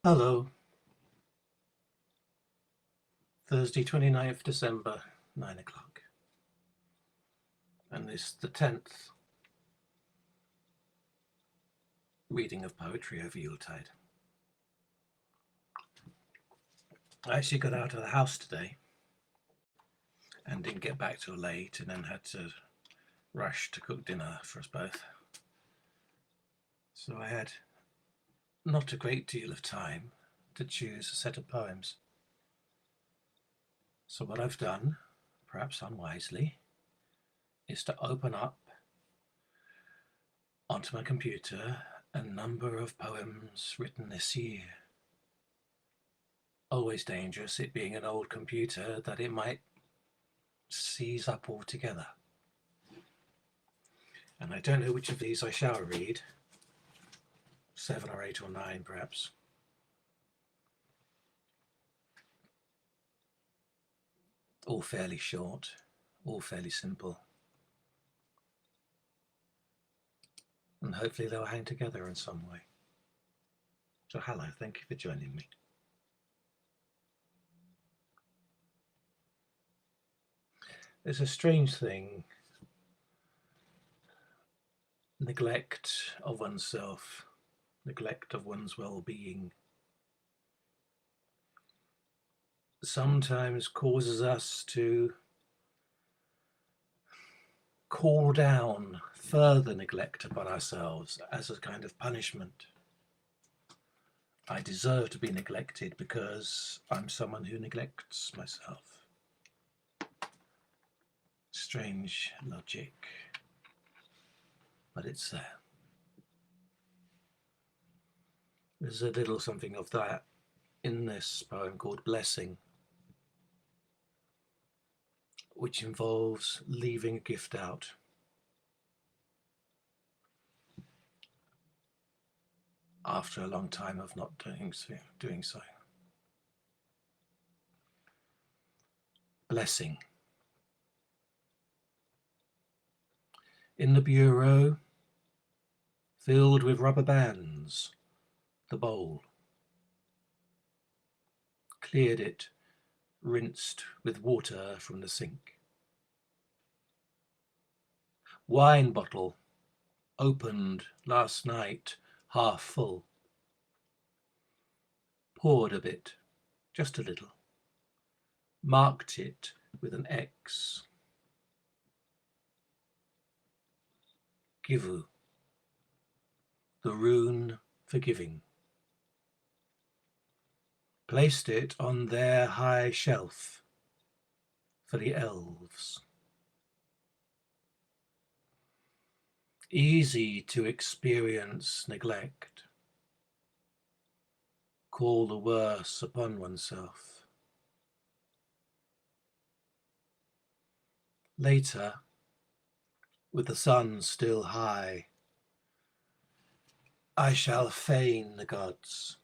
Hello, Thursday 29th December, 9 o'clock. And this is the 10th reading of poetry over Yuletide. I actually got out of the house today and didn't get back till late, and then had to rush to cook dinner for us both. So I had not a great deal of time to choose a set of poems. So what I've done, perhaps unwisely, is to open up onto my computer a number of poems written this year. Always dangerous, it being an old computer, that it might seize up altogether. And I don't know which of these I shall read. 7 or 8 or 9 perhaps. All fairly short, all fairly simple. And hopefully they'll hang together in some way. So hello, thank you for joining me. There's a strange thing, neglect of oneself, neglect of one's well-being, sometimes causes us to call down further neglect upon ourselves as a kind of punishment. I deserve to be neglected because I'm someone who neglects myself. Strange logic, but it's there. There's a little something of that in this poem called Blessing, which involves leaving a gift out. After a long time of not doing so. Blessing. In the bureau, filled with rubber bands, the bowl. Cleared it, rinsed with water from the sink. Wine bottle, opened last night, half full. Poured a bit, just a little. Marked it with an X. Givu, the rune for giving. Placed it on their high shelf for the elves. Easy to experience neglect. Call the worse upon oneself. Later, with the sun still high, I shall feign the gods.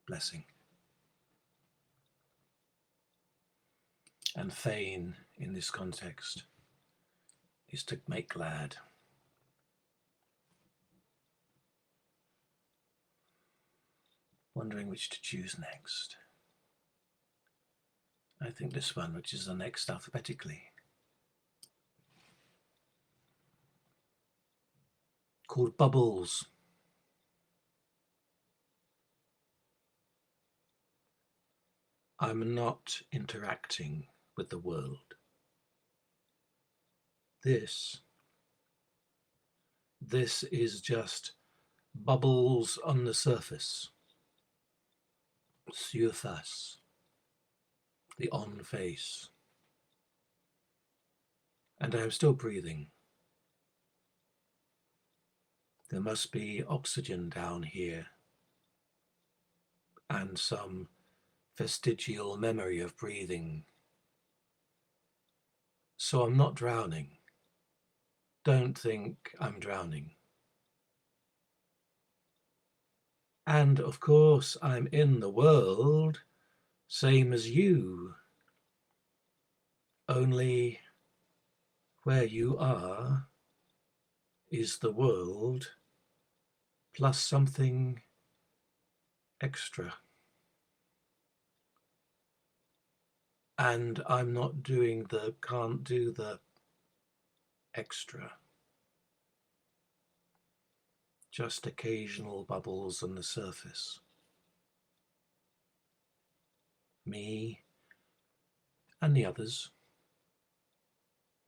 Blessing. And feign in this context is to make glad. Wondering which to choose next. I think this one, which is the next alphabetically. Called Bubbles. I'm not interacting with the world. This is just bubbles on the surface. Surface. The on face. And I am still breathing. There must be oxygen down here and some vestigial memory of breathing. So I'm not drowning. Don't think I'm drowning. And of course I'm in the world, same as you. Only where you are is the world plus something extra. And I'm not doing the, can't do the extra. Just occasional bubbles on the surface. Me and the others.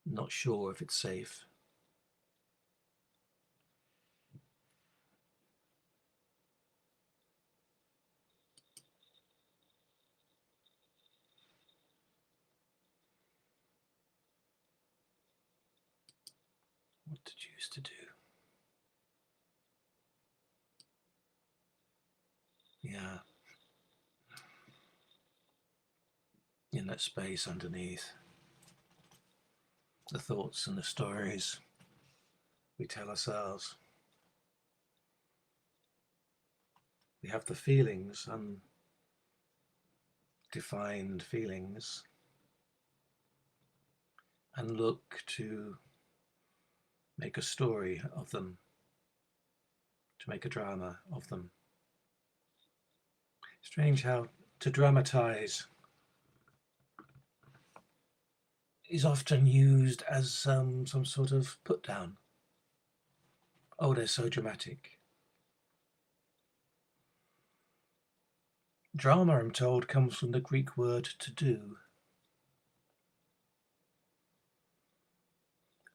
Not sure if it's safe. What did you used to do? Yeah. In that space underneath. The thoughts and the stories we tell ourselves. We have the feelings, undefined feelings, and look to make a story of them, to make a drama of them. Strange how to dramatize is often used as some sort of put down. Oh, they're so dramatic. Drama, I'm told, comes from the Greek word to do.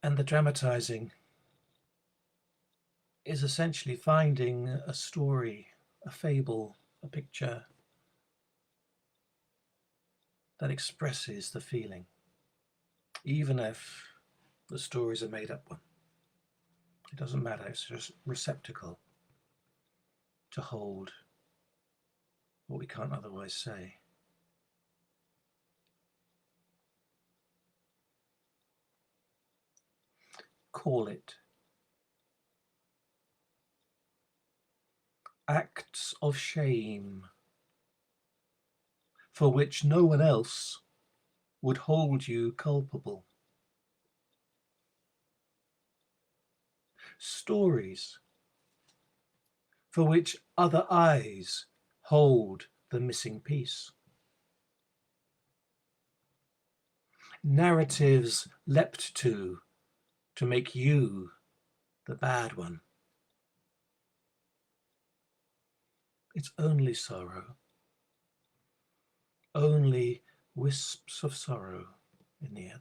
And the dramatizing is essentially finding a story, a fable, a picture that expresses the feeling, even if the story's a made-up one. It doesn't matter, it's just receptacle to hold what we can't otherwise say. Call it acts of shame for which no one else would hold you culpable. Stories for which other eyes hold the missing piece. Narratives leapt to make you the bad one. It's only sorrow, only wisps of sorrow in the end.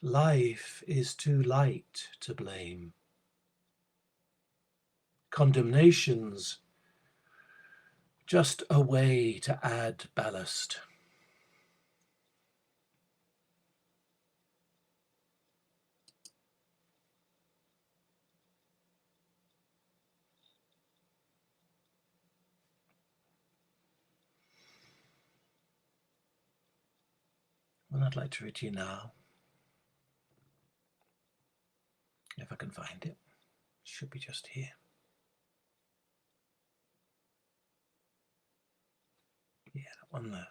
Life is too light to blame. Condemnation's just a way to add ballast. Well, I'd like to read to you now, if I can find it. It should be just here. Yeah, that one there.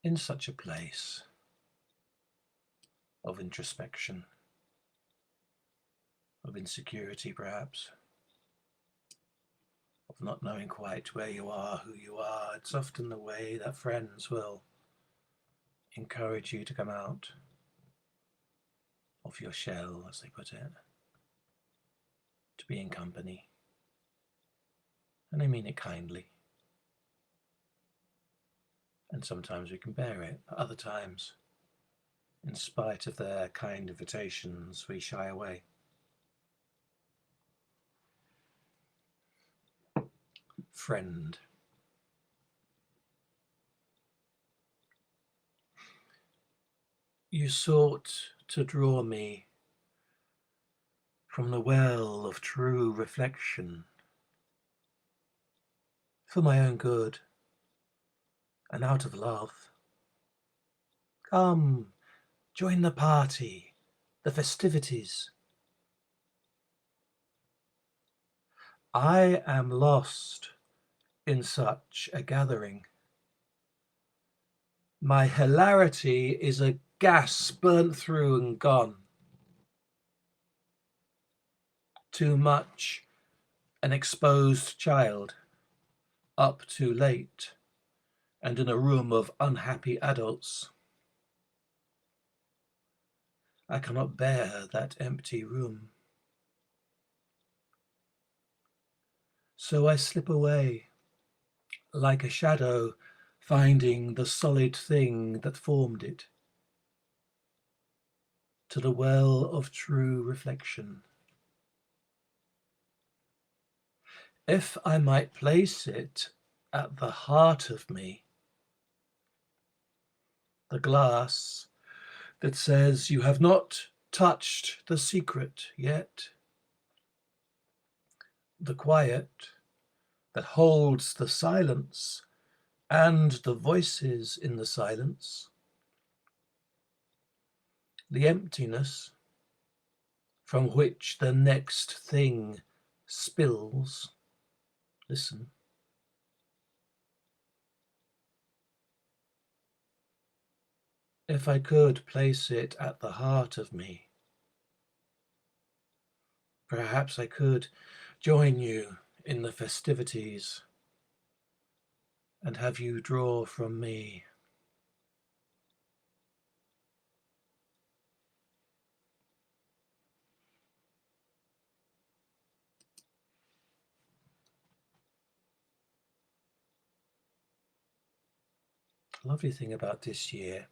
In such a place of introspection, of insecurity perhaps, of not knowing quite where you are, who you are, it's often the way that friends will encourage you to come out of your shell, as they put it, to be in company. And they mean it kindly. And sometimes we can bear it, but other times, in spite of their kind invitations, we shy away. Friend. You sought to draw me from the well of true reflection for my own good and out of love. Come, join the party, the festivities. I am lost in such a gathering. My hilarity is a gas burnt through and gone. Too much an exposed child, up too late, and in a room of unhappy adults. I cannot bear that empty room. So I slip away, like a shadow finding the solid thing that formed it, to the well of true reflection. If I might place it at the heart of me, the glass that says you have not touched the secret yet, the quiet that holds the silence and the voices in the silence, the emptiness from which the next thing spills. Listen. If I could place it at the heart of me, perhaps I could join you in the festivities and have you draw from me. The lovely thing about this year,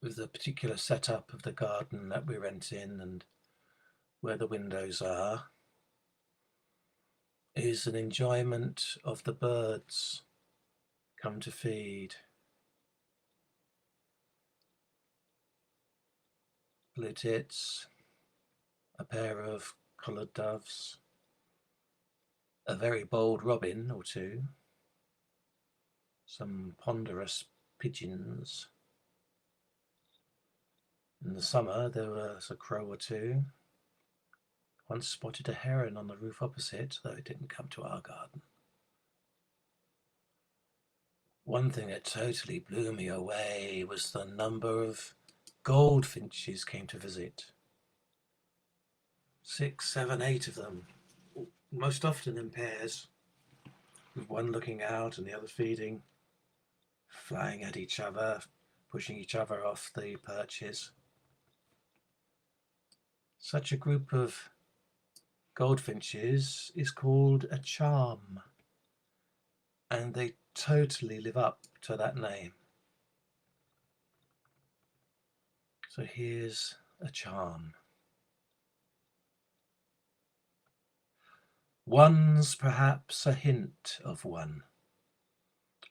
with the particular setup of the garden that we rent in and where the windows are, is an enjoyment of the birds come to feed. Blue tits, a pair of collared doves, a very bold robin or two, some ponderous pigeons. In the summer there was a crow or two. Once spotted a heron on the roof opposite, though it didn't come to our garden. One thing that totally blew me away was the number of goldfinches came to visit. 6, 7, 8 of them, most often in pairs, with one looking out and the other feeding, flying at each other, pushing each other off the perches. Such a group of goldfinches is called a charm, and they totally live up to that name. So here's a charm. One's perhaps a hint of one.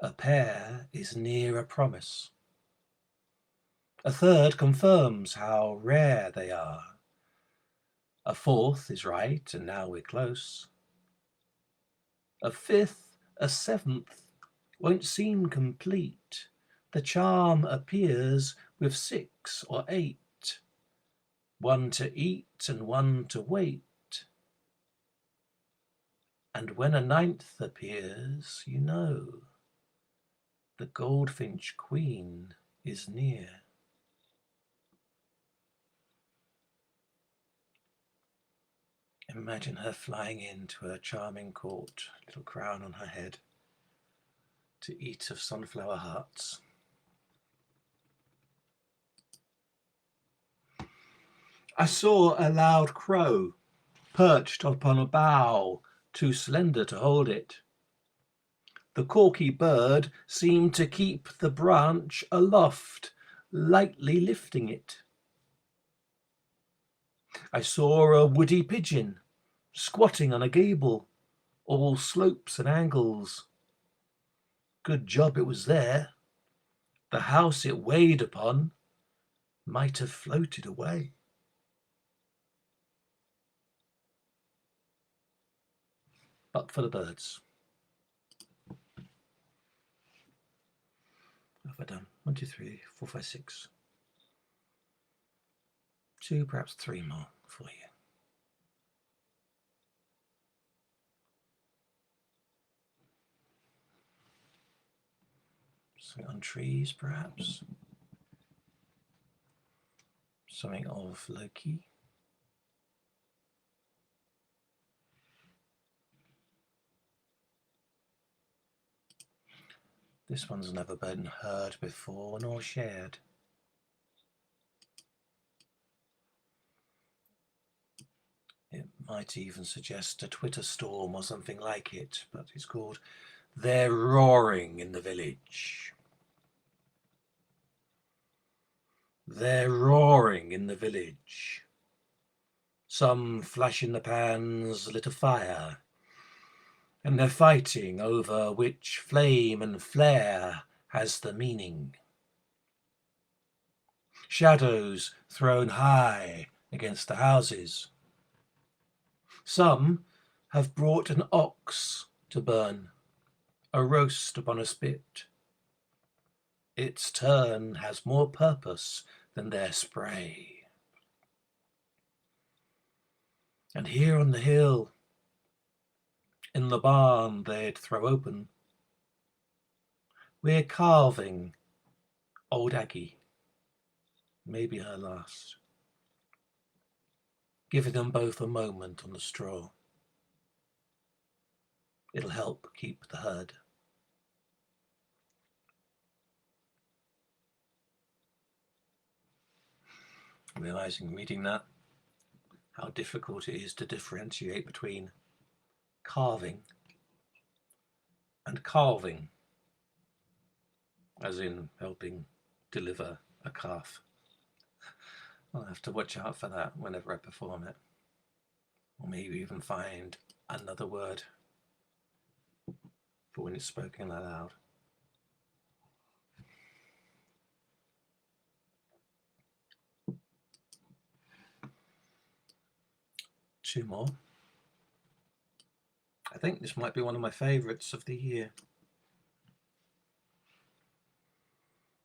A pair is near a promise. A third confirms how rare they are. A fourth is right, and now we're close. A fifth, a seventh won't seem complete. The charm appears with 6 or 8. One to eat and one to wait. And when a 9th appears, you know the goldfinch queen is near. Imagine her flying into her charming court, little crown on her head, to eat of sunflower hearts. I saw a loud crow perched upon a bough, too slender to hold it. The corky bird seemed to keep the branch aloft, lightly lifting it. I saw a woody pigeon squatting on a gable, all slopes and angles. Good job it was there. The house it weighed upon might have floated away. But for the birds. What have I done? 1, 2, 3, 4, 5, 6. 2, perhaps 3 more for you. Something on trees, perhaps. Something of Loki. This one's never been heard before nor shared. It might even suggest a Twitter storm or something like it, but it's called They're Roaring in the Village. They're roaring in the village. Some flash in the pans lit a fire, and they're fighting over which flame and flare has the meaning. Shadows thrown high against the houses. Some have brought an ox to burn, a roast upon a spit. Its turn has more purpose than their spray. And here on the hill, in the barn they'd throw open, we're carving old Aggie, maybe her last, giving them both a moment on the straw. It'll help keep the herd. Realizing, reading that, how difficult it is to differentiate between carving and calving, as in helping deliver a calf. I'll have to watch out for that whenever I perform it. Or maybe even find another word for when it's spoken aloud. Two more. I think this might be one of my favourites of the year.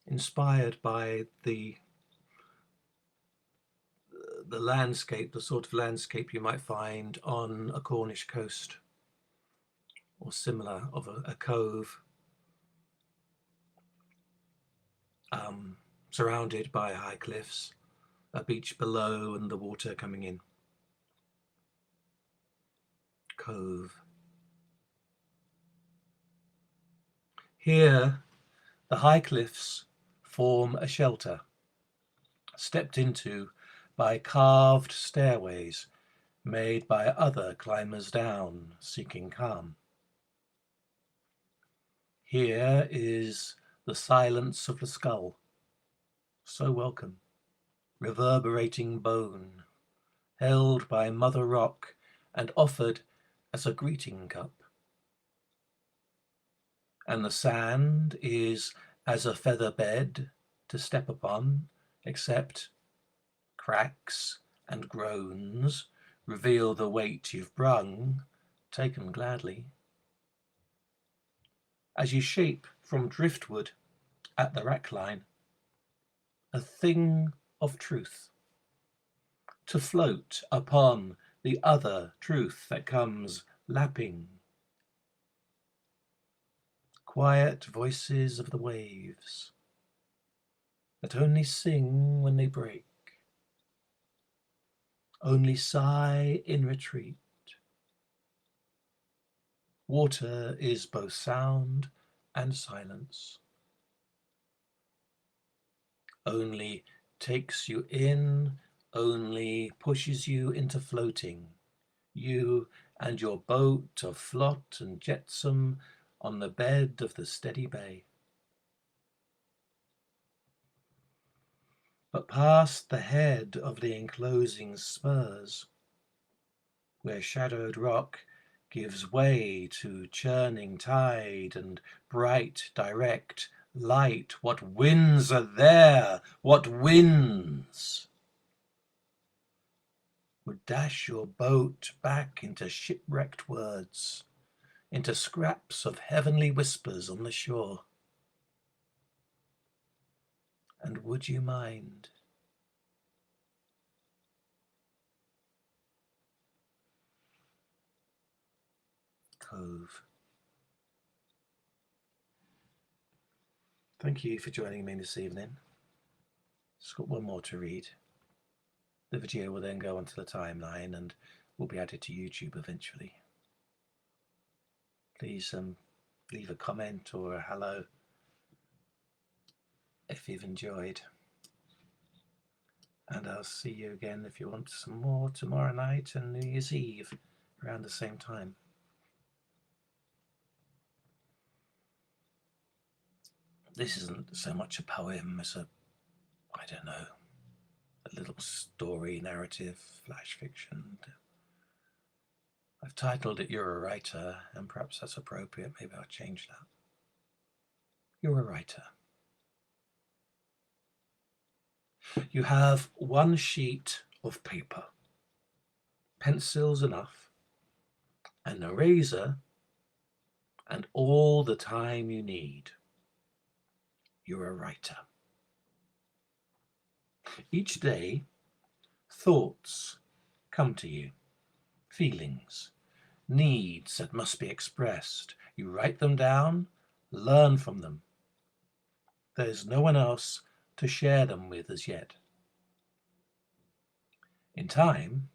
Inspired by the landscape, the sort of landscape you might find on a Cornish coast or similar, of a cove surrounded by high cliffs, a beach below and the water coming in. Cove. Here, the high cliffs form a shelter, stepped into by carved stairways made by other climbers down, seeking calm. Here is the silence of the skull, so welcome, reverberating bone, held by Mother Rock and offered as a greeting cup. And the sand is as a feather bed to step upon, except cracks and groans reveal the weight you've brung, taken gladly. As you shape from driftwood at the rackline, a thing of truth, to float upon the other truth that comes lapping. Quiet voices of the waves that only sing when they break, only sigh in retreat. Water is both sound and silence, only takes you in, only pushes you into floating, you and your boat of flot and jetsam on the bed of the steady bay. But past the head of the enclosing spurs, where shadowed rock gives way to churning tide and bright direct light, what winds are there, what winds! Would dash your boat back into shipwrecked words, into scraps of heavenly whispers on the shore. And would you mind? Cove. Thank you for joining me this evening. Just got one more to read. The video will then go onto the timeline and will be added to YouTube eventually. Please leave a comment or a hello if you've enjoyed. And I'll see you again if you want some more tomorrow night and New Year's Eve around the same time. This isn't so much a poem as a little story, narrative, flash fiction. I've titled it You're a Writer, and perhaps that's appropriate. Maybe I'll change that. You're a writer. You have one sheet of paper, pencils enough, an eraser, and all the time you need. You're a writer. Each day, thoughts come to you, feelings, needs that must be expressed. You write them down, learn from them. There's no one else to share them with as yet. In time,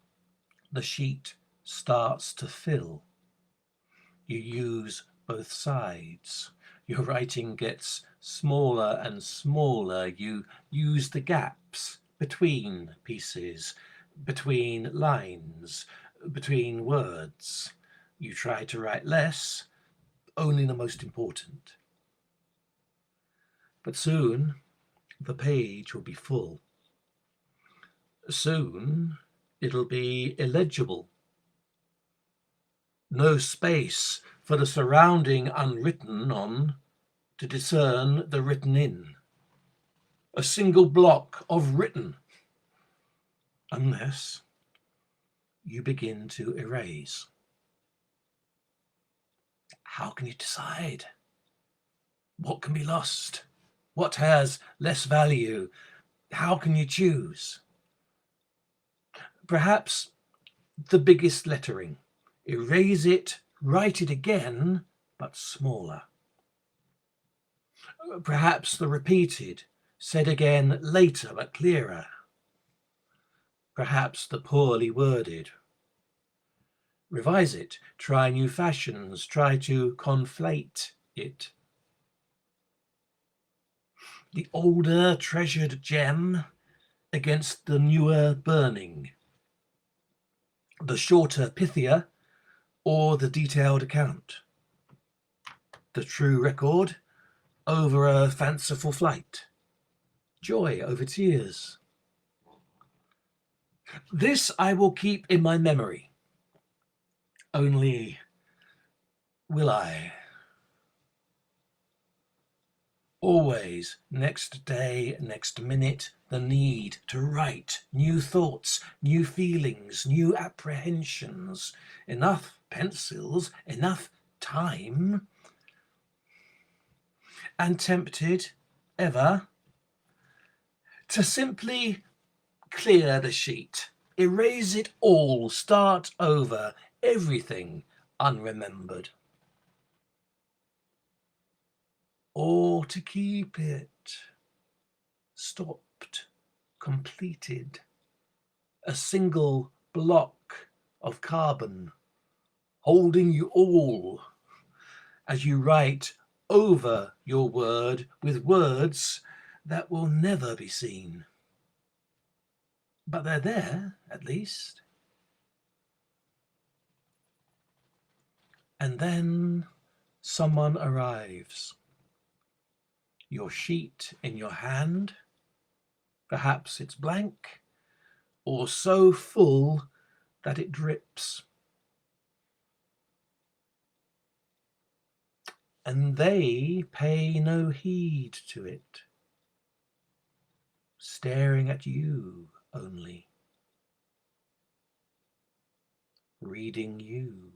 the sheet starts to fill. You use both sides. Your writing gets smaller and smaller. You use the gaps between pieces, between lines, between words. You try to write less, only the most important. But soon the page will be full. Soon it'll be illegible. No space for the surrounding unwritten on to discern the written in. A single block of written, unless you begin to erase. How can you decide? What can be lost? What has less value? How can you choose? Perhaps the biggest lettering. Erase it, write it again, but smaller. Perhaps the repeated, said again later but clearer. Perhaps the poorly worded. Revise it, try new fashions, try to conflate it. The older treasured gem against the newer burning. The shorter pithier or the detailed account. The true record over a fanciful flight. Joy over tears. This I will keep in my memory. Only will I? Always, next day, next minute, the need to write new thoughts, new feelings, new apprehensions. Enough pencils, enough time. And tempted, ever, to simply clear the sheet, erase it all, start over, everything unremembered. Or to keep it stopped, completed, a single block of carbon, holding you all as you write over your word with words that will never be seen. But they're there, at least. And then someone arrives. Your sheet in your hand, perhaps it's blank, or so full that it drips. And they pay no heed to it, staring at you only, reading you.